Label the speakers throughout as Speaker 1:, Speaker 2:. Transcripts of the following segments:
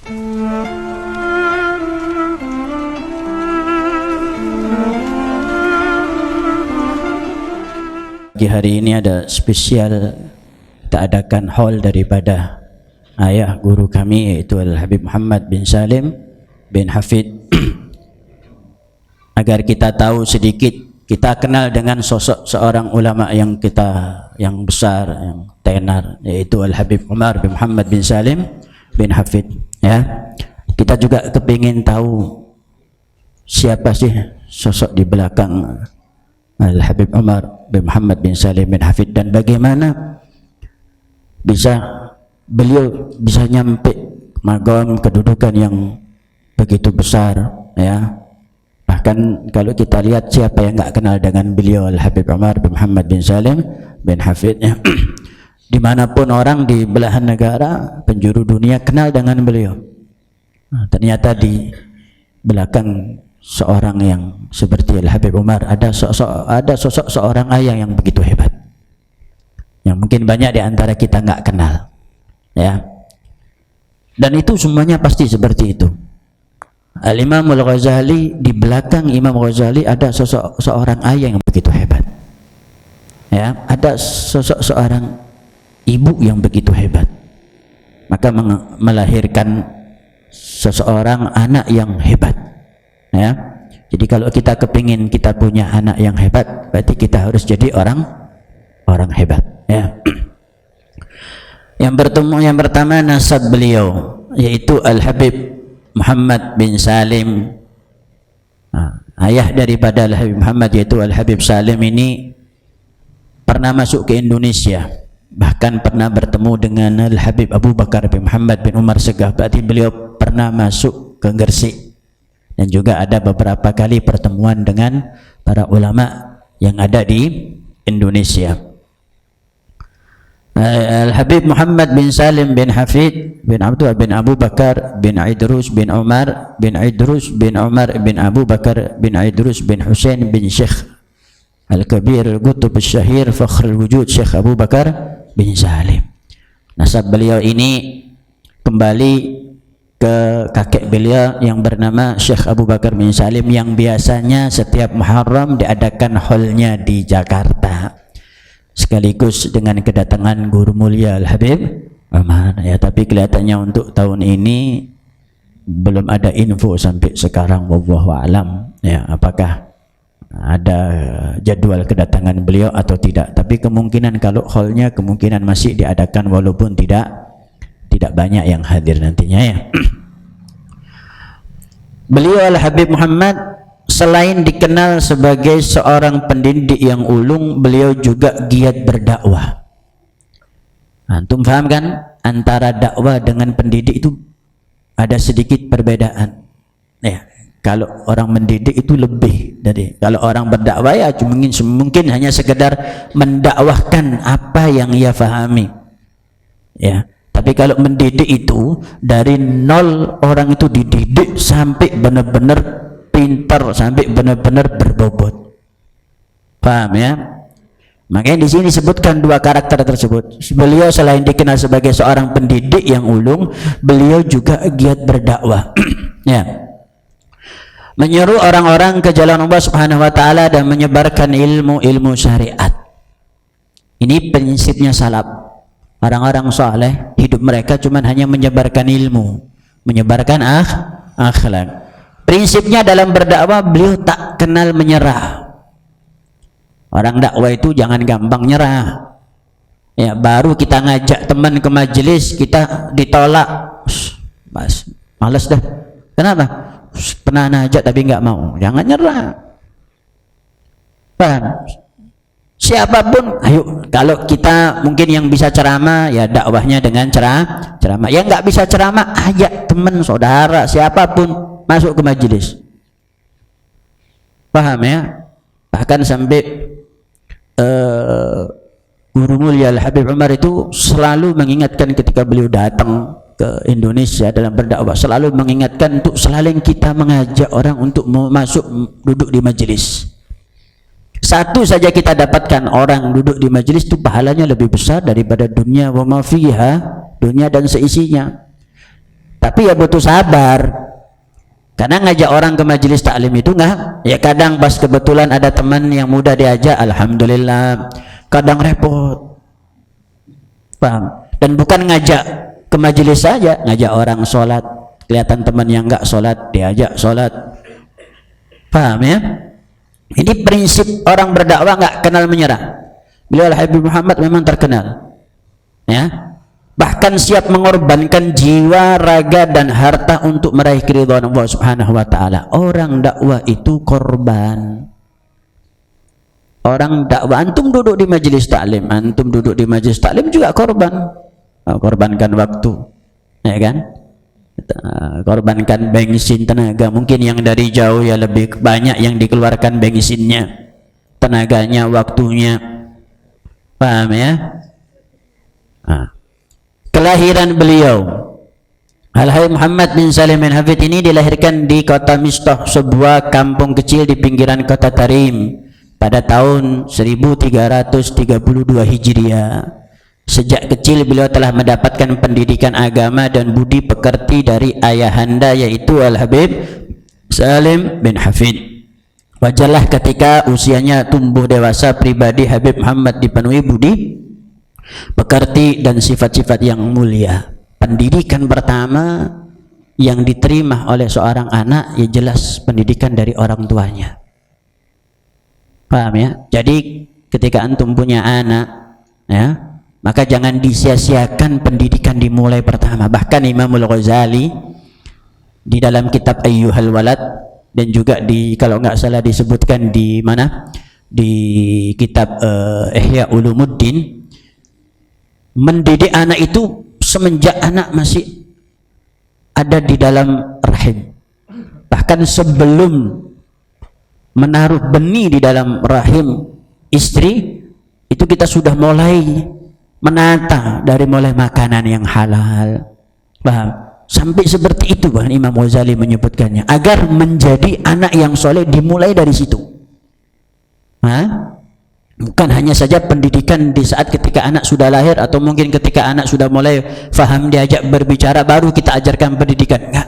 Speaker 1: Hari ini ada spesial, kita adakan haul daripada ayah guru kami, yaitu Al-Habib Muhammad bin Salim bin Hafid. Agar kita tahu sedikit, kita kenal dengan sosok seorang ulama yang besar, yang tenar, yaitu Al-Habib Umar bin Muhammad bin Salim bin Hafid. Ya, kita juga kepingin tahu siapa sih sosok di belakang Al-Habib Umar bin Muhammad bin Salim bin Hafid, dan bagaimana beliau bisa nyampe maqam kedudukan yang begitu besar. Ya, bahkan kalau kita lihat, siapa yang nggak kenal dengan beliau Al-Habib Umar bin Muhammad bin Salim bin Hafid, ya. Dimanapun orang di belahan negara penjuru dunia kenal dengan beliau. Nah, ternyata di belakang seorang yang seperti Al-Habib Umar ada sosok seorang ayah yang begitu hebat, yang mungkin banyak di antara kita nggak kenal, ya. Dan itu semuanya pasti seperti itu. Al-Imam Al-Ghazali, di belakang Imam Ghazali ada sosok seorang ayah yang begitu hebat, ya. Ada sosok seorang ibu yang begitu hebat, maka melahirkan seseorang anak yang hebat. Ya, jadi kalau kita kepingin kita punya anak yang hebat, berarti kita harus jadi orang hebat. Ya. Yang pertama nasab beliau, yaitu Al-Habib Muhammad bin Salim. Ayah daripada Al-Habib Muhammad, yaitu Al-Habib Salim ini pernah masuk ke Indonesia, bahkan pernah bertemu dengan Al-Habib Abu Bakar bin Muhammad bin Umar Segaf. Berarti beliau pernah masuk ke Gresik, dan juga ada beberapa kali pertemuan dengan para ulama yang ada di Indonesia. Al-Habib Muhammad bin Salim bin Hafid bin Abdullah bin Abu Bakar bin Idrus bin Umar bin Idrus bin Umar bin Abu Bakar bin Idrus bin Husain bin Syekh Al-Kabir Al-Qutub Al-Syahir Fakhr Al-Wujud Syekh Abu Bakar bin Salim. Nasab beliau ini kembali ke kakek beliau yang bernama Syekh Abu Bakar bin Salim, yang biasanya setiap Muharram diadakan haulnya di Jakarta, sekaligus dengan kedatangan guru mulia Al-Habib Umar. Ya, tapi kelihatannya untuk tahun ini belum ada info sampai sekarang, wallahu alam, ya, apakah ada jadwal kedatangan beliau atau tidak. Tapi kemungkinan kalau haulnya kemungkinan masih diadakan, walaupun tidak banyak yang hadir nantinya, ya. Beliau Al-Habib Muhammad selain dikenal sebagai seorang pendidik yang ulung, beliau juga giat berdakwah. Antum paham kan, antara dakwah dengan pendidik itu ada sedikit perbedaan, ya. Kalau orang mendidik itu lebih dari, kalau orang berdakwah ya mungkin hanya sekedar mendakwahkan apa yang ia fahami, ya. Tapi kalau mendidik itu dari nol, orang itu dididik sampai benar-benar pintar, sampai benar-benar berbobot. Paham, ya? Makanya di sini disebutkan dua karakter tersebut. Beliau selain dikenal sebagai seorang pendidik yang ulung, beliau juga giat berdakwah. Ya. Menyuruh orang-orang ke jalan Allah Subhanahu wa taala dan menyebarkan ilmu syariat. Ini prinsipnya salaf. Orang-orang saleh hidup mereka cuma hanya menyebarkan ilmu, menyebarkan akhlak. Prinsipnya dalam berdakwah, beliau tak kenal menyerah. Orang dakwah itu jangan gampang nyerah. Ya, baru kita ngajak teman ke majelis, kita ditolak. Mas, males dah. Kenapa? Pernah ngajak tapi nggak mau. Jangan nyerah. Paham? Siapapun, ayo, kalau kita mungkin yang bisa ceramah, ya dakwahnya dengan ceramah. Yang nggak bisa ceramah, ajak teman, saudara, siapapun masuk ke majelis. Paham, ya? Bahkan sampai guru mulia Al-Habib Umar itu selalu mengingatkan ketika beliau datang ke Indonesia dalam berdakwah, selalu mengingatkan untuk selalu kita mengajak orang untuk masuk duduk di majelis. Satu saja kita dapatkan orang duduk di majelis itu pahalanya lebih besar daripada dunia wa ma fiha, dunia dan seisinya. Tapi ya butuh sabar. Karena ngajak orang ke majelis taklim itu enggak, ya kadang pas kebetulan ada teman yang mudah diajak, alhamdulillah. Kadang repot. Paham? Dan bukan ngajak ke majelis saja, ngajak orang sholat, kelihatan teman yang enggak sholat, diajak sholat. Paham ya? Ini prinsip orang berdakwah enggak kenal menyerah. Beliau Al-Habib Muhammad memang terkenal. Ya. Bahkan siap mengorbankan jiwa, raga dan harta untuk meraih keridhaan Allah Subhanahu wa taala. Orang dakwah itu korban. Orang dakwah, antum duduk di majelis taklim, antum duduk di majelis taklim juga korban. Korbankan waktu, ya kan? Korbankan bensin, tenaga. Mungkin yang dari jauh ya lebih banyak yang dikeluarkan bensinnya, tenaganya, waktunya. Paham ya? Kelahiran beliau Al-Habib Muhammad bin Salim bin Hafid ini dilahirkan di kota Mistah, sebuah kampung kecil di pinggiran kota Tarim pada tahun 1332 Hijriah. Sejak kecil beliau telah mendapatkan pendidikan agama dan budi pekerti dari ayahanda, yaitu Al-Habib Salim bin Hafid. Wajarlah ketika usianya tumbuh dewasa, pribadi Habib Muhammad dipenuhi budi pekerti dan sifat-sifat yang mulia. Pendidikan pertama yang diterima oleh seorang anak ya jelas pendidikan dari orang tuanya. Paham ya? Jadi ketika antum punya anak ya, maka jangan disia-siakan pendidikan dimulai pertama. Bahkan Imamul Ghazali di dalam kitab Ayyuhal Walad, dan juga di, kalau nggak salah disebutkan di mana, di kitab Ihya Ulumuddin, mendidik anak itu semenjak anak masih ada di dalam rahim. Bahkan sebelum menaruh benih di dalam rahim istri, itu kita sudah mulai menata, dari mulai makanan yang halal. Paham? Sampai seperti itu bahkan Imam Ghazali menyebutkannya, agar menjadi anak yang soleh dimulai dari situ. Bukan hanya saja pendidikan di saat ketika anak sudah lahir, atau mungkin ketika anak sudah mulai faham, diajak berbicara, baru kita ajarkan pendidikan. Enggak.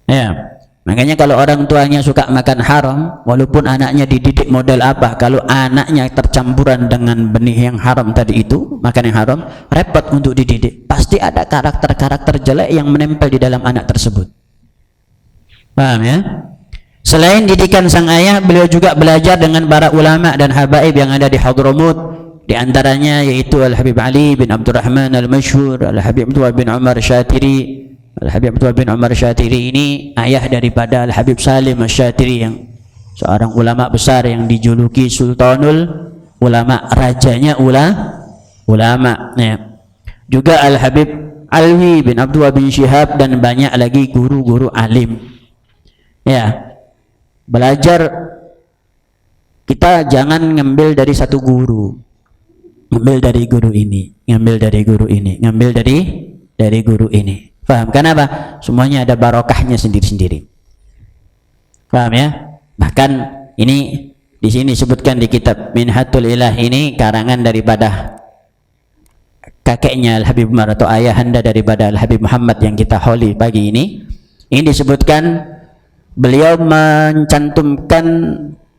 Speaker 1: Ya, makanya kalau orang tuanya suka makan haram, walaupun anaknya dididik model apa, kalau anaknya tercampuran dengan benih yang haram tadi itu, makan yang haram, repot untuk dididik. Pasti ada karakter-karakter jelek yang menempel di dalam anak tersebut. Paham ya? Selain didikan sang ayah, beliau juga belajar dengan para ulama dan habaib yang ada di Hadramut. Di antaranya yaitu Al-Habib Ali bin Abdurrahman Al-Masyhur, Al-Habib Abdullah bin Umar Syatiri. Al-Habib Abdullah bin Umar Syatiri ini ayah daripada Al-Habib Salim Asy-Syatiri, yang seorang ulama besar yang dijuluki Sultanul Ulama, rajanya ulama. Ya. Juga Al-Habib Alwi bin Abdullah bin Syihab dan banyak lagi guru-guru alim. Ya. Belajar, kita jangan ngambil dari satu guru, ngambil dari guru ini, ngambil dari guru ini, ngambil dari guru ini. Paham? Kenapa? Semuanya ada barokahnya sendiri-sendiri. Paham ya? Bahkan ini di sini disebutkan di kitab Minhatul Ilah, ini karangan daripada kakeknya Al-Habib Umar atau ayahanda daripada Al-Habib Muhammad yang kita holi pagi ini. Ini disebutkan beliau mencantumkan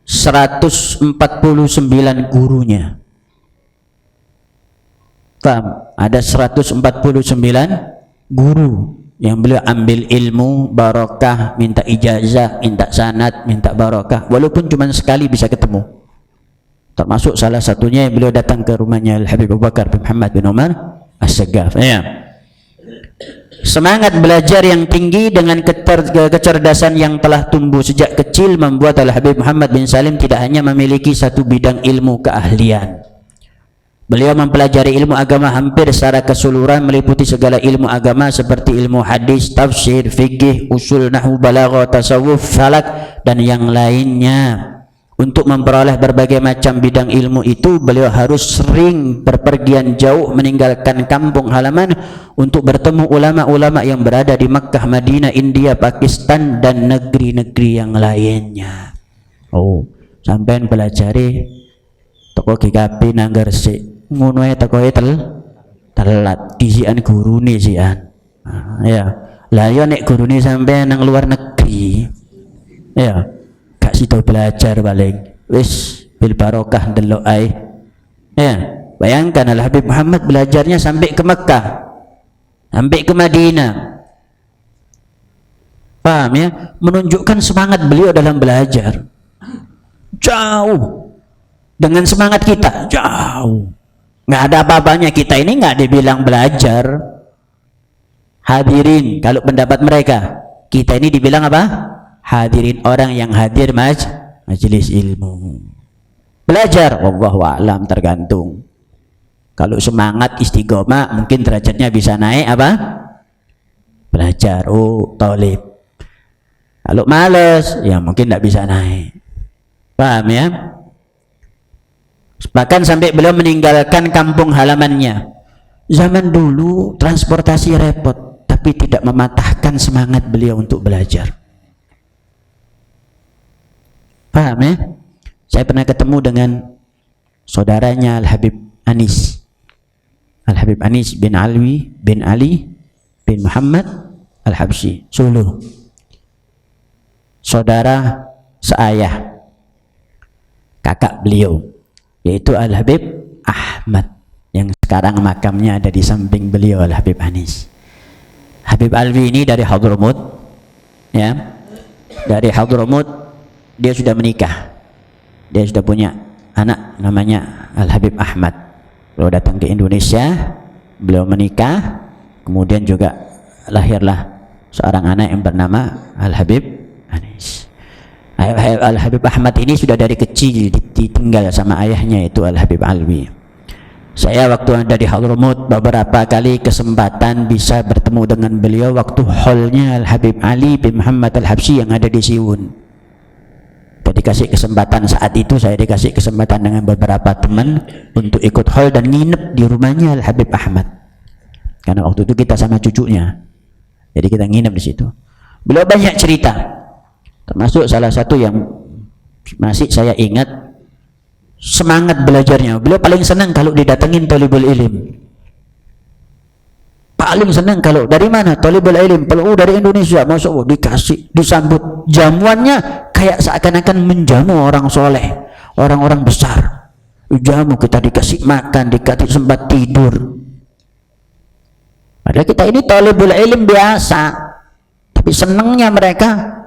Speaker 1: 149 gurunya. Paham? Ada 149 guru yang beliau ambil ilmu, barokah, minta ijazah, minta sanad, minta barokah, walaupun cuma sekali bisa ketemu. Termasuk salah satunya yang beliau datang ke rumahnya Al-Habib Abu Bakar bin Muhammad bin Umar As-Saggaf. Ya. Semangat belajar yang tinggi dengan kecerdasan yang telah tumbuh sejak kecil membuat Al-Habib Muhammad bin Salim tidak hanya memiliki satu bidang ilmu keahlian. Beliau mempelajari ilmu agama hampir secara keseluruhan, meliputi segala ilmu agama seperti ilmu hadis, tafsir, fikih, usul, nahwu, balaghah, tasawuf, falak, dan yang lainnya. Untuk memperoleh berbagai macam bidang ilmu itu, beliau harus sering berpergian jauh meninggalkan kampung halaman untuk bertemu ulama-ulama yang berada di Makkah, Madinah, India, Pakistan, dan negeri-negeri yang lainnya. Oh, sampean pelajari toko GKP nang Gresik, ngono ae teko telat disian gurune sian. Ya, lah yo nek gurune sampai nang luar negeri, ya, gak sido belajar paling. Wis bil barokah delok ae. Ya, bayangkan Al Habib Muhammad belajarnya sampai ke Mekah, sampai ke Madinah. Paham ya? Menunjukkan semangat beliau dalam belajar. Jauh dengan semangat kita, jauh. Nggak ada apa-apanya kita ini nggak dibilang belajar. Hadirin, kalau pendapat mereka, kita ini dibilang apa? Hadirin, orang yang hadir majelis ilmu. Belajar, wallahu a'lam, tergantung. Kalau semangat istiqomah, mungkin derajatnya bisa naik apa? Belajar, oh tolib. Kalau males, ya mungkin tidak bisa naik. Paham ya? Bahkan sampai beliau meninggalkan kampung halamannya. Zaman dulu transportasi repot, tapi tidak mematahkan semangat beliau untuk belajar. Paham ya? Saya pernah ketemu dengan saudaranya Al Habib Anis. Al Habib Anis bin Alwi bin Ali bin Muhammad Al Habsyi, Solo. Saudara seayah, kakak beliau, yaitu Al Habib Ahmad, yang sekarang makamnya ada di samping beliau, Al Habib Anis. Habib Alwi ini dari Hadramut, ya, dari Hadramut. Dia sudah menikah, dia sudah punya anak namanya Al Habib Ahmad. Beliau datang ke Indonesia, beliau menikah, kemudian juga lahirlah seorang anak yang bernama Al Habib Anis. Al Habib Ahmad ini sudah dari kecil ditinggal sama ayahnya, itu Al Habib Alwi. Saya waktu ada di Hadramut beberapa kali kesempatan bisa bertemu dengan beliau waktu hallnya Al Habib Ali bin Muhammad Al Habsyi yang ada di Siwun. Dikasih kesempatan saat itu, saya dikasih kesempatan dengan beberapa teman untuk ikut hall dan nginep di rumahnya Al Habib Ahmad. Karena waktu itu kita sama cucunya, jadi kita nginep di situ. Beliau banyak cerita, termasuk salah satu yang masih saya ingat, semangat belajarnya. Beliau paling senang kalau didatengin thalibul ilim. Paling senang kalau dari mana? Thalibul ilim. Kalau dari Indonesia, masya Allah, dikasih, disambut. Jamuannya kayak seakan-akan menjamu orang soleh, orang-orang besar. Jamu, kita dikasih makan, dikasih sempat tidur. Padahal kita ini thalibul ilim biasa, tapi senangnya mereka.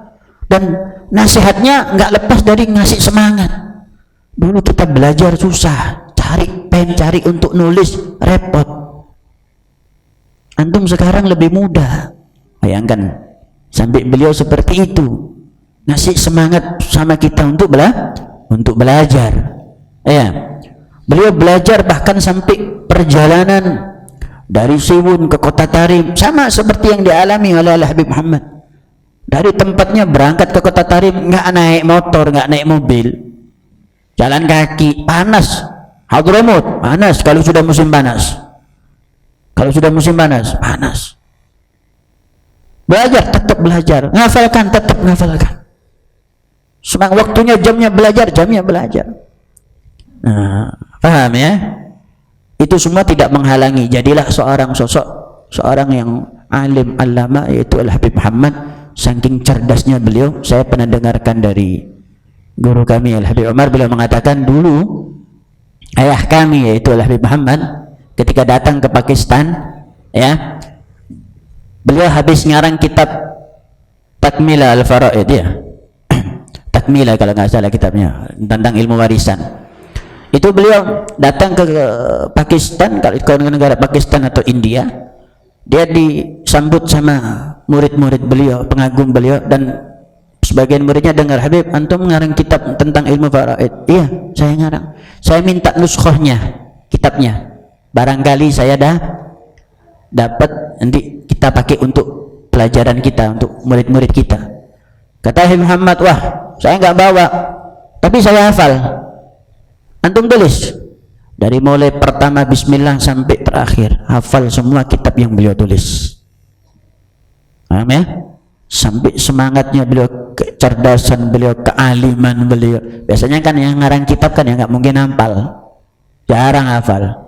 Speaker 1: Dan nasihatnya nggak lepas dari ngasih semangat. Dulu kita belajar susah, cari pen, cari untuk nulis, repot. Antum sekarang lebih mudah. Bayangkan, sampai beliau seperti itu, ngasih semangat sama kita untuk belajar. Ya, beliau belajar bahkan sampai perjalanan dari Siwun ke Kota Tarim, sama seperti yang dialami oleh Al Habib Muhammad. Dari tempatnya berangkat ke Kota Tarim, nggak naik motor, nggak naik mobil, jalan kaki, panas. Hadramut panas kalau sudah musim panas. Kalau sudah musim panas, panas. Belajar, tetap belajar. Ngafalkan, tetap ngafalkan. Semang waktunya, jamnya belajar, jamnya belajar. Nah, paham ya? Itu semua tidak menghalangi. Jadilah seorang sosok, seorang yang alim, allama, yaitu Al Habib Muhammad. Saking cerdasnya beliau, saya pernah dengarkan dari guru kami Al Habib Umar, beliau mengatakan dulu ayah kami yaitu Al Habib Muhammad ketika datang ke Pakistan, ya, beliau habis ngarang kitab Takmila Al-Faraid, ya. Takmila kalau nggak salah kitabnya, tentang ilmu warisan. Itu beliau datang ke Pakistan, kalau negara Pakistan atau India, dia disambut sama murid-murid beliau, pengagum beliau, dan sebagian muridnya dengar, Habib, antum ngarang kitab tentang ilmu faraid. Iya, saya ngarang. Saya minta nuskhohnya, kitabnya. Barangkali saya dah dapat, nanti kita pakai untuk pelajaran kita, untuk murid-murid kita. Kata Habib Muhammad, wah, saya nggak bawa, tapi saya hafal. Antum tulis dari mulai pertama Bismillah sampai terakhir, hafal semua kitab yang beliau tulis. Paham ya? Sampai semangatnya beliau, kecerdasan beliau, kealiman beliau. Biasanya kan yang ngarang kitab kan ya nggak mungkin hafal, jarang hafal.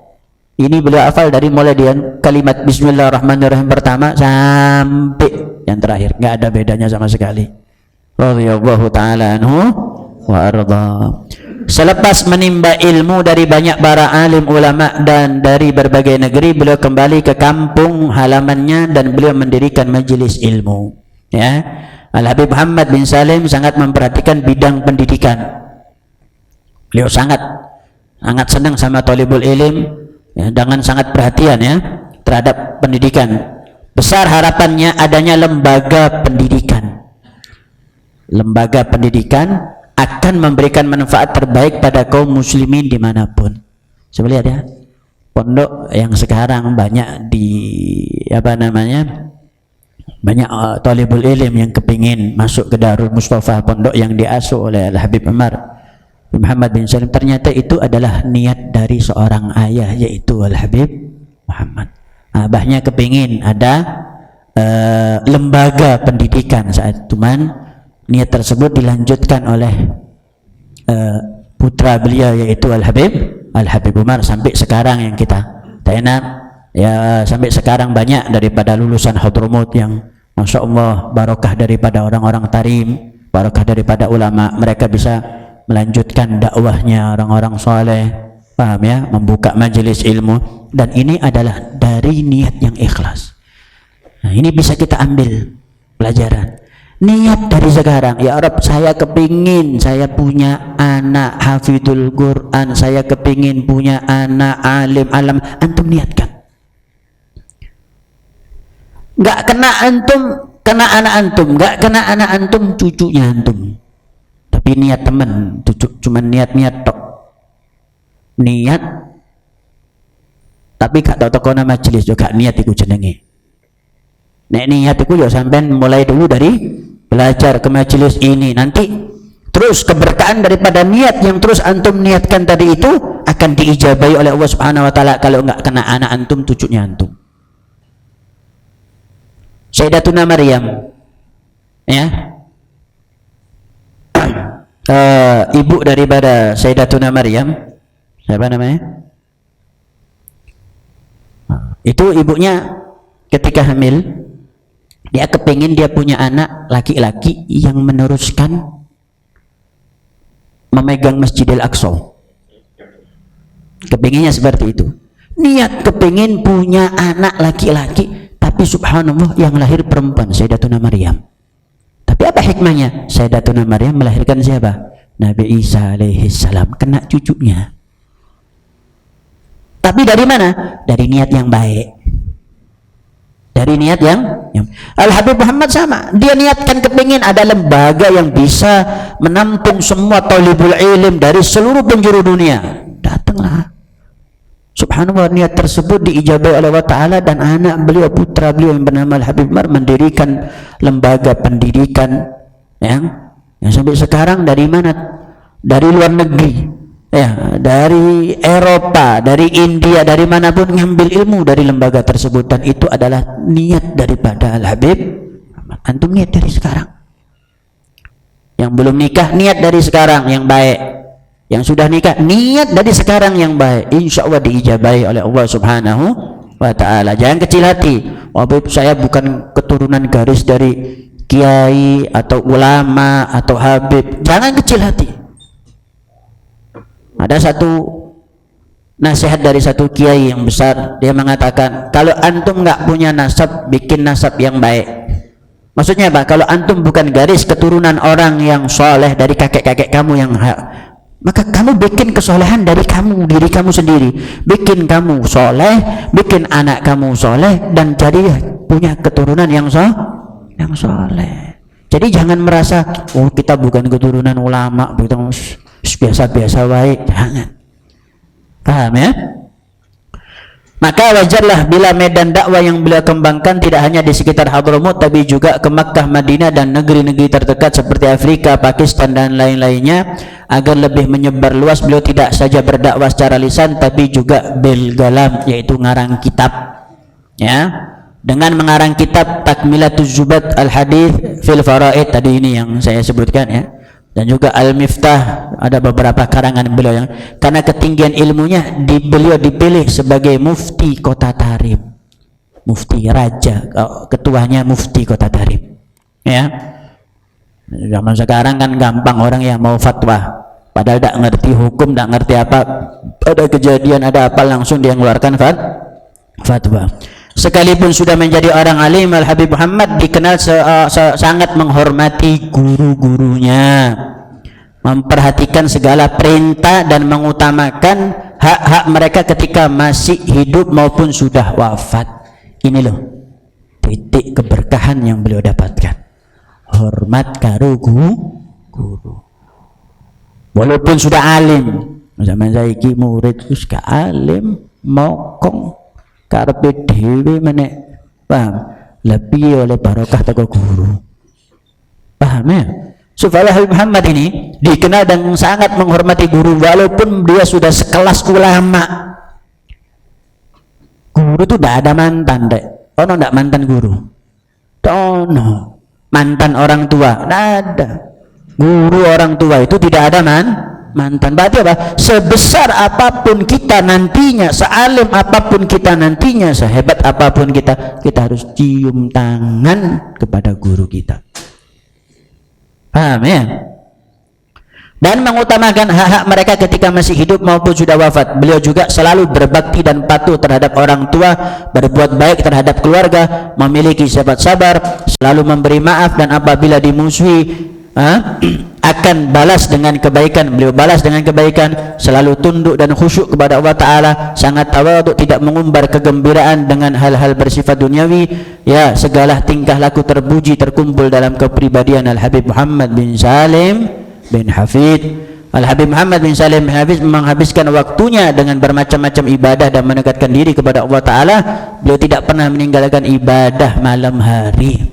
Speaker 1: Ini beliau hafal dari mulai dia kalimat Bismillahirrahmanirrahim pertama sampai yang terakhir, nggak ada bedanya sama sekali. Radhiyallahu ta'ala anhu wa arda. Selepas menimba ilmu dari banyak para alim ulama dan dari berbagai negeri, beliau kembali ke kampung halamannya dan beliau mendirikan majelis ilmu. Ya, Al-Habib Muhammad bin Salim sangat memperhatikan bidang pendidikan. Beliau sangat senang sama thalibul ilm, ya, dengan sangat perhatian ya terhadap pendidikan. Besar harapannya adanya lembaga pendidikan. Lembaga pendidikan akan memberikan manfaat terbaik pada kaum muslimin dimanapun. Coba lihat ya, pondok yang sekarang banyak di banyak thalibul ilm yang kepingin masuk ke Darul Mustafa, pondok yang diasuh oleh Al-Habib Muhammad bin Salim. Ternyata itu adalah niat dari seorang ayah, yaitu Al-Habib Muhammad. Abahnya kepingin ada lembaga pendidikan saat itu, niat tersebut dilanjutkan oleh putra beliau, yaitu Al-Habib Umar, sampai sekarang yang kita tahu ya, sampai sekarang banyak daripada lulusan Hadramut yang Masya Allah barokah daripada orang-orang tarim, barokah daripada ulama, mereka bisa melanjutkan dakwahnya orang-orang soleh, paham ya, membuka majelis ilmu, dan ini adalah dari niat yang ikhlas. Nah, ini bisa kita ambil pelajaran. Niat dari sekarang, ya Rabb, saya kepingin saya punya anak hafidul Quran, saya kepingin punya anak alim alam. Antum niatkan. Nggak kena antum, kena anak antum, nggak kena anak antum, cucunya antum. Tapi niat teman, cuma niat-niat tok. Niat, tapi gak tahu toko nama majelis juga niat iku jenenge. Nek niat iku ya sampean mulai dulu dari belajar ke majelis ini, nanti terus keberkahan daripada niat yang terus antum niatkan tadi itu akan diijabahi oleh Allah Subhanahu wa taala kalau enggak kena anak antum, cucunya antum. Sayyidatuna Maryam, ya, ibu daripada Sayyidatuna Maryam, siapa namanya? Itu ibunya ketika hamil, dia kepingin dia punya anak laki-laki yang meneruskan memegang Masjidil Aqsa. Kepinginnya seperti itu. Niat kepingin punya anak laki-laki, tapi subhanallah yang lahir perempuan, Sayyidatuna Maryam. Tapi apa hikmahnya? Sayyidatuna Maryam melahirkan siapa? Nabi Isa alaihi salam, kena cucunya. Tapi dari mana? Dari niat yang baik. Dari niat yang Al-Habib Muhammad sama, dia niatkan kepingin ada lembaga yang bisa menampung semua thalibul ilm dari seluruh penjuru dunia. Datanglah, subhanallah, niat tersebut diijabahi oleh Allah Ta'ala, dan anak beliau, putra beliau yang bernama Al-Habib Umar mendirikan lembaga pendidikan yang sampai sekarang dari mana? Dari luar negeri, ya, dari Eropa, dari India, dari manapun ngambil ilmu dari lembaga tersebut, dan itu adalah niat daripada Al-Habib. Antum niat dari sekarang. Yang belum nikah niat dari sekarang yang baik. Yang sudah nikah niat dari sekarang yang baik. Insya Allah diijabahi oleh Allah Subhanahu wa Ta'ala. Jangan kecil hati. Habib, saya bukan keturunan garis dari kiai atau ulama atau habib. Jangan kecil hati. Ada satu nasihat dari satu kiai yang besar, dia mengatakan, kalau antum nggak punya nasab, bikin nasab yang baik. Maksudnya apa? Kalau antum bukan garis keturunan orang yang soleh dari kakek-kakek kamu yang maka kamu bikin kesolehan dari kamu, diri kamu sendiri. Bikin kamu soleh, bikin anak kamu soleh, dan jadi punya keturunan yang soleh. Jadi jangan merasa, oh kita bukan keturunan ulama, kita biasa-biasa baik. Jangan. Paham ya? Maka wajarlah bila medan dakwah yang beliau kembangkan tidak hanya di sekitar Hadramut, tapi juga ke Makkah, Madinah, dan negeri-negeri terdekat seperti Afrika, Pakistan, dan lain-lainnya. Agar lebih menyebar luas, beliau tidak saja berdakwah secara lisan, tapi juga bil galam, yaitu ngarang kitab. Ya, dengan mengarang kitab Takmilatuz Zubat Al-Hadith fil Faraid, tadi ini yang saya sebutkan ya. dan juga Al-Miftah, ada beberapa karangan beliau yang karena ketinggian ilmunya beliau dipilih sebagai mufti Kota Tarim, mufti raja, ketuanya mufti Kota Tarim. Ya, zaman sekarang kan gampang orang yang mau fatwa, padahal tidak ngerti hukum, tidak ngerti apa, ada kejadian ada apa langsung dia mengeluarkan fatwa. Sekalipun sudah menjadi orang alim, Al Habib Muhammad dikenal sangat menghormati guru-gurunya, memperhatikan segala perintah dan mengutamakan hak-hak mereka ketika masih hidup maupun sudah wafat. Ini loh titik keberkahan yang beliau dapatkan, hormat karo guru walaupun sudah alim. Zaman saiki murid wis gak alim mokong karepe dhewe menek, paham, lebih oleh barokah teko guru, paham ya. Supaya Habib Muhammad ini dikenal dan sangat menghormati guru walaupun dia sudah sekelas ulama. Guru itu tidak ada mantan dek, ono ndak mantan guru, ono mantan orang tua, tidak ada. Guru orang tua itu tidak ada mantan. Berarti apa? Sebesar apapun kita nantinya, sealim apapun kita nantinya, sehebat apapun kita harus cium tangan kepada guru kita. Paham ya? Dan mengutamakan hak-hak mereka ketika masih hidup maupun sudah wafat. Beliau juga selalu berbakti dan patuh terhadap orang tua, berbuat baik terhadap keluarga, memiliki sifat sabar, selalu memberi maaf, dan apabila dimusuhi akan balas dengan kebaikan. Beliau balas dengan kebaikan, selalu tunduk dan khusyuk kepada Allah Ta'ala, sangat tawadhu, tidak mengumbar kegembiraan dengan hal-hal bersifat duniawi. Ya, segala tingkah laku terpuji terkumpul dalam kepribadian Al Habib Muhammad bin Salim bin Hafid. Al Habib Muhammad bin Salim bin Hafid menghabiskan waktunya dengan bermacam-macam ibadah dan mendekatkan diri kepada Allah Ta'ala. Beliau tidak pernah meninggalkan ibadah malam hari.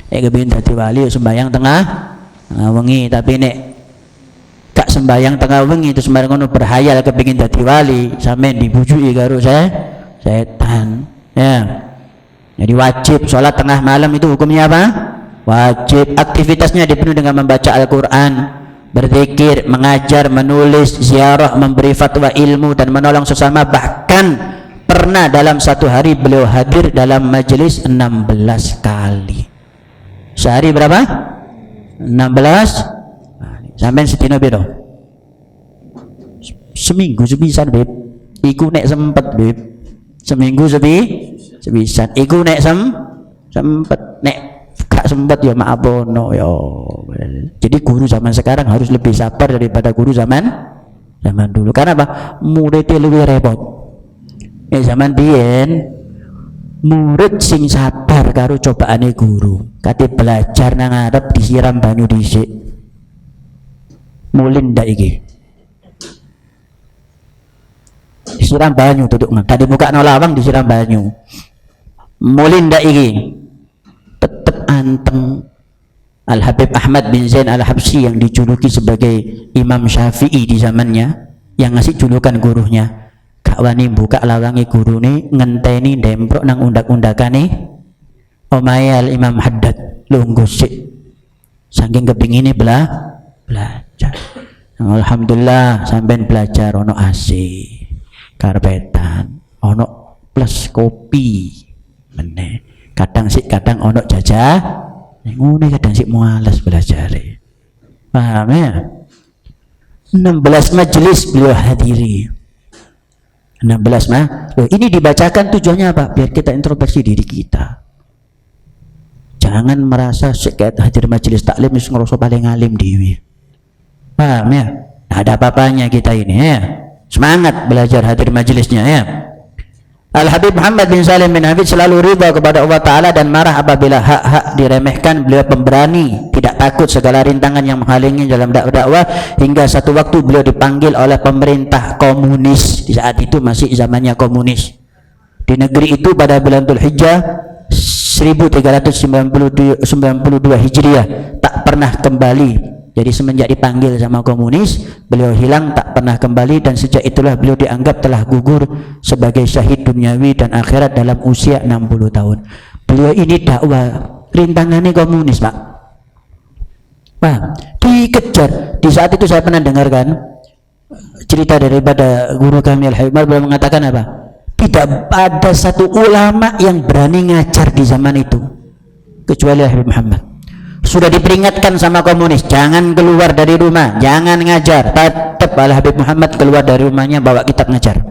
Speaker 1: Kebin dadi wali sembahyang tengah wengi, tapi nek gak sembahyang tengah wengi terus bareng ngono berhayal kepengin dadi wali, sampean dibujuki karo setan. Ya. Jadi wajib sholat tengah malam itu hukumnya apa? Wajib. Aktivitasnya dipenuhi dengan membaca Al-Quran, berzikir, mengajar, menulis, ziarah, memberi fatwa ilmu dan menolong sesama. Bahkan pernah dalam satu hari beliau hadir dalam majelis 16 kali. Sehari berapa? 16. Sampai setino beda. Seminggu sepisan, Beb. Iku nek sempet, Beb. Seminggu sepisan. Iku nek sempet, nek gak sempet ya maaf no ya. Jadi guru zaman sekarang harus lebih sabar daripada guru zaman dulu. Karena apa? Muridnya lebih repot. Zaman biyen murid sing sabar karo cobaane guru, kate belajar nang ngarep disiram banyu dhisik. Mulin ndak iki? Disiram banyu duduk tadi muka no lawang disiram banyu. Mulin ndak iki? Tetep anteng. Al Habib Ahmad bin Zain Al Habsyi yang dijuluki sebagai Imam Syafi'i di zamannya, yang ngasih julukan gurunya, gak wani buka lawangi gurune, ngenteni demprok nang undak-undakane omahe Al Imam Haddad lungguh sik saking kepingine belajar. Alhamdulillah sampean belajar ono AC, karpetan, ono plus kopi meneh, kadang sik kadang ono jajah ngene, kadang sik mualas belajare. Paham ya? 16 majelis beliau hadiri. 16 loh, ini dibacakan tujuannya apa? Biar kita introspeksi diri kita. Jangan merasa kayak hadir majelis taklim wis ngerasa paling alim dewi. Paham ya? Nah, ada apa-apanya kita ini ya. Semangat belajar hadir majelisnya ya. Al Habib Muhammad bin Salim bin Hafid selalu ridha kepada Allah Ta'ala dan marah apabila hak-hak diremehkan. Beliau pemberani, tidak takut segala rintangan yang menghalangi dalam dakwah. Hingga satu waktu beliau dipanggil oleh pemerintah komunis. Di saat itu masih zamannya komunis di negeri itu pada bulan Dzulhijjah 1392 Hijriah, tak pernah kembali. Jadi semenjak dipanggil sama komunis, beliau hilang, tak pernah kembali, dan sejak itulah beliau dianggap telah gugur sebagai syahid duniawi dan akhirat dalam usia 60 tahun. Beliau ini dakwah rintangannya komunis, Pak. Paham? Dikejar. Di saat itu saya pernah dengarkan cerita daripada guru kami Al-Habib Umar, beliau mengatakan apa? Tidak ada satu ulama yang berani ngajar di zaman itu kecuali Al-Habib Muhammad. Sudah diperingatkan sama komunis, jangan keluar dari rumah, jangan ngajar. Tetap Al-Habib Muhammad keluar dari rumahnya bawa kitab ngajar.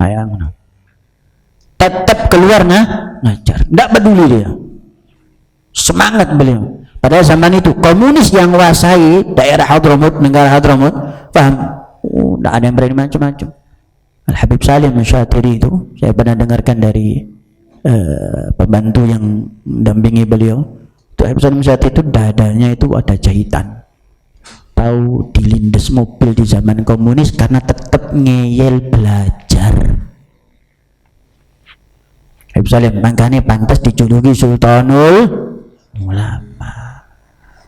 Speaker 1: Ayang, tetap keluar ngajar, tidak peduli dia. Semangat beliau. Padahal zaman itu komunis yang menguasai daerah Hadramut, negara Hadramut, paham? Tidak ada yang berani macam-macam. Al-Habib Salim Syatiri itu saya pernah dengarkan dari pembantu yang mendampingi beliau. Habib Salim Syatiri itu dadanya itu ada jahitan. Tahu dilindes mobil di zaman komunis karena tetap ngeyel belajar. Habib Salim makanya pantas dijuluki Sultanul Ulama.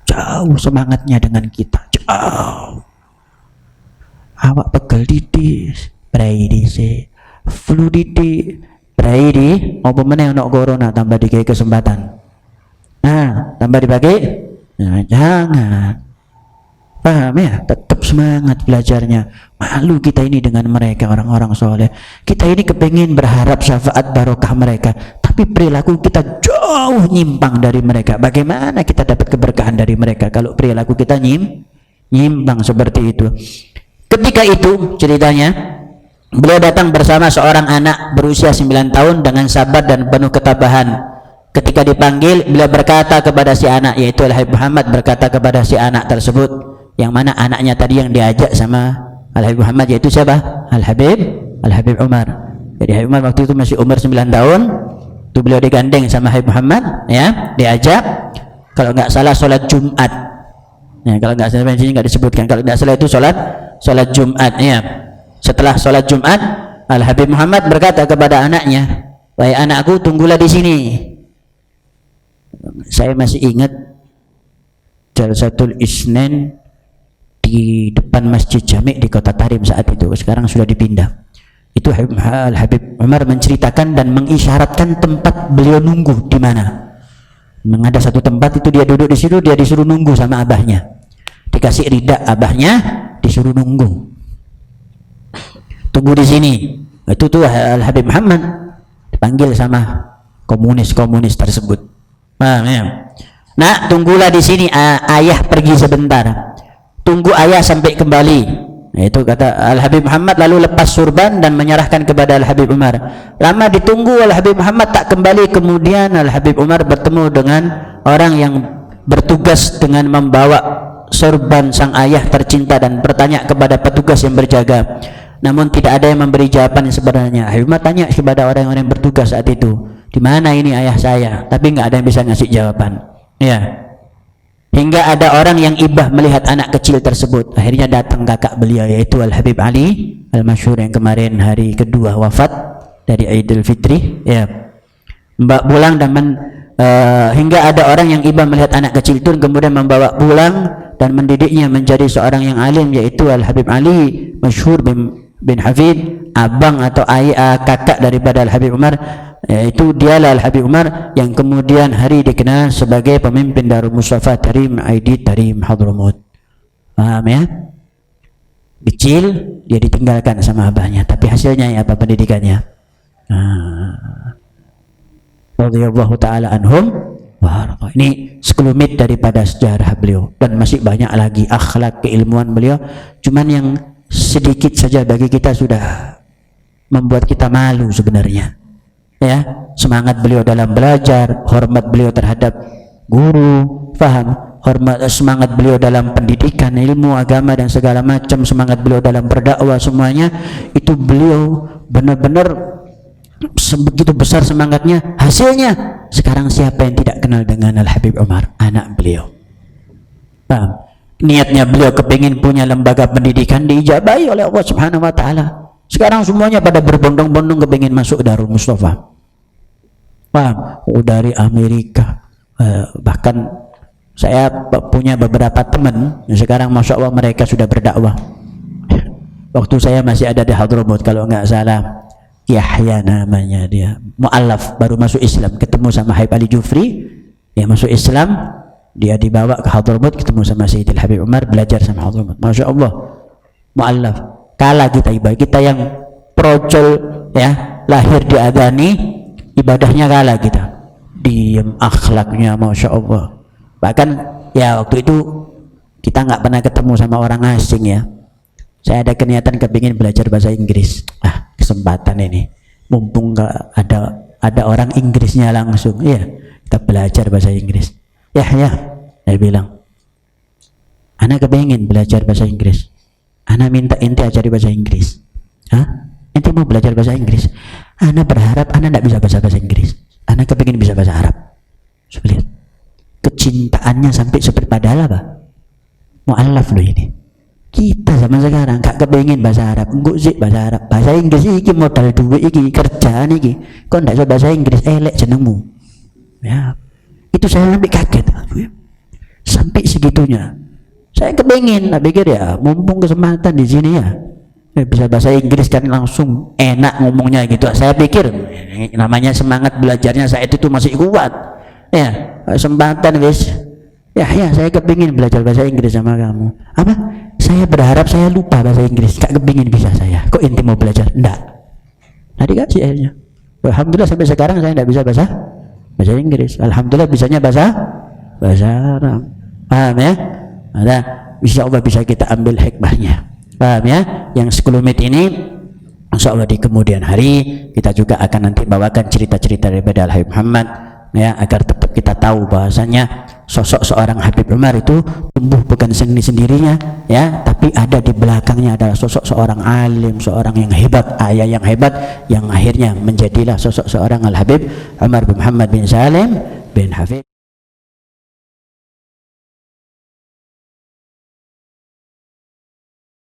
Speaker 1: Jauh semangatnya dengan kita, jauh. Awak pegel didis, prai dise, flu didi, prai di, apa mana yang nak corona tambah dikai kesempatan. Nah, tambah dipakai, nah, jangan. Paham ya? Tetap semangat belajarnya. Malu kita ini dengan mereka orang-orang soleh. Kita ini kepengen berharap syafaat barokah mereka, tapi perilaku kita jauh nyimpang dari mereka. Bagaimana kita dapat keberkahan dari mereka kalau perilaku kita nyimpang seperti itu? Ketika itu ceritanya, beliau datang bersama seorang anak berusia 9 tahun dengan sabar dan penuh ketabahan. Ketika dipanggil, beliau berkata kepada si anak, yaitu Al-Habib Muhammad berkata kepada si anak tersebut, yang mana anaknya tadi yang diajak sama Al-Habib Muhammad, yaitu siapa? Al-Habib Umar. Jadi Habib Umar waktu itu masih umur 9 tahun. Itu beliau digandeng sama Habib Muhammad, ya, diajak. Kalau nggak salah sholat Jumat. Ya, kalau nggak salah di sini nggak disebutkan. Kalau nggak salah itu sholat Jumat, ya. Setelah sholat Jumat, Al-Habib Muhammad berkata kepada anaknya, "Wahai anakku, tunggulah di sini." Saya masih ingat Jalsatul Isnin di depan Masjid Jami' di Kota Tarim saat itu. Sekarang sudah dipindah. Itu Al-Habib Umar menceritakan dan mengisyaratkan tempat beliau nunggu di mana. Ada satu tempat itu dia duduk di situ, dia disuruh nunggu sama abahnya. Dikasih rida abahnya, disuruh nunggu. Tunggu di sini. Itu tuh Al-Habib Muhammad dipanggil sama komunis-komunis tersebut. Paham ya? Nah, tunggulah di sini, ayah pergi sebentar. Tunggu ayah sampai kembali. Nah, itu kata Al-Habib Muhammad, lalu lepas surban dan menyerahkan kepada Al-Habib Umar. Lama ditunggu, Al-Habib Muhammad tak kembali. Kemudian Al-Habib Umar bertemu dengan orang yang bertugas dengan membawa surban sang ayah tercinta dan bertanya kepada petugas yang berjaga. Namun tidak ada yang memberi jawaban yang sebenarnya. Habib Umar tanya kepada orang-orang yang bertugas saat itu, "Di mana ini ayah saya?" Tapi nggak ada yang bisa ngasih jawaban. Ya. Hingga ada orang yang ibah melihat anak kecil tersebut. Akhirnya datang kakak beliau, yaitu Al-Habib Ali Al-Masyhur yang kemarin hari kedua wafat dari Idul Fitri, ya. Mbak pulang dan hingga ada orang yang ibah melihat anak kecil itu kemudian membawa pulang dan mendidiknya menjadi seorang yang alim, yaitu Al-Habib Ali Masyhur bin Hafid, abang atau ayah kakak daripada Al-Habib Umar. Yaitu dialah Al-Habib Umar yang kemudian hari dikenal sebagai pemimpin Darul Mustafa Tarim Aidit Tarim Hadramut. Paham ya? Kecil dia ditinggalkan sama abahnya, tapi hasilnya ya apa pendidikannya? Radhiyallahu taala anhum wa ini sekelumit daripada sejarah beliau, dan masih banyak lagi akhlak keilmuan beliau. Cuman yang sedikit saja bagi kita sudah membuat kita malu sebenarnya. Ya, semangat beliau dalam belajar, hormat beliau terhadap guru, faham, hormat semangat beliau dalam pendidikan, ilmu agama dan segala macam, semangat beliau dalam berdakwah, semuanya itu beliau benar-benar sebegitu besar semangatnya. Hasilnya sekarang siapa yang tidak kenal dengan Al-Habib Umar, anak beliau? Paham? Niatnya beliau kepingin punya lembaga pendidikan, diijabahi oleh Allah Subhanahu wa taala. Sekarang semuanya pada berbondong-bondong kepingin masuk Darul Mustafa. Paham? Dari Amerika, bahkan saya punya beberapa teman yang sekarang masya Allah mereka sudah berdakwah. Waktu saya masih ada di Hadramut, kalau nggak salah Yahya namanya, dia mu'alaf baru masuk Islam, ketemu sama Habib Ali Jufri, Ya masuk Islam, dia dibawa ke Hadramut, ketemu sama Sayyidil Habib Umar, belajar sama Hadramut. Masya Allah, mu'allaf. Kalah kita ibadah, kita yang procol ya, lahir diadani, ibadahnya kalah kita. Diem, akhlaknya Masya Allah. Bahkan ya waktu itu kita nggak pernah ketemu sama orang asing ya. Saya ada niatan kepingin belajar bahasa Inggris. Kesempatan ini, mumpung nggak ada orang Inggrisnya langsung, ya kita belajar bahasa Inggris. Ya, saya bilang, ana kepingin belajar bahasa Inggris. Ana minta ente ajari bahasa Inggris. Ente mau belajar bahasa Inggris? Ana berharap ana tidak bisa bahasa Inggris. Ana kepingin bisa bahasa Arab. Coba lihat, kecintaannya sampai seperti padahal apa? Mu'allaf loh ini. Kita zaman sekarang gak kepingin bahasa Arab, enggak sih bahasa Arab. Bahasa Inggris iki modal duit iki, kerjaan iki. Kok ndak iso bahasa Inggris, elek jenengmu. Ya, itu saya sampai kaget. Sampai segitunya. Saya kepingin, tak pikir ya, mumpung kesempatan di sini ya. Bisa bahasa Inggris kan langsung enak ngomongnya gitu. Saya pikir namanya semangat belajarnya saya itu masih kuat. Ya, kesempatan wis. Ya, saya kepingin belajar bahasa Inggris sama kamu. Apa? Saya berharap saya lupa bahasa Inggris. Gak kepingin bisa saya. Kok inti mau belajar? Enggak. Nah dikasih akhirnya. Alhamdulillah sampai sekarang saya tidak bisa bahasa Inggris. Alhamdulillah bisanya bahasa Arab. Paham ya? Ada. Insya Allah bisa kita ambil hikmahnya. Paham ya? Yang 10 menit ini insya Allah di kemudian hari kita juga akan nanti bawakan cerita-cerita daripada Al-Habib Muhammad ya, agar tetap kita tahu bahasanya sosok seorang Habib Umar itu tumbuh bukan sendirinya ya, tapi ada di belakangnya adalah sosok seorang alim, seorang yang hebat, ayah yang hebat, yang akhirnya menjadilah sosok seorang Al-Habib Umar bin Muhammad bin Salim bin Hafid.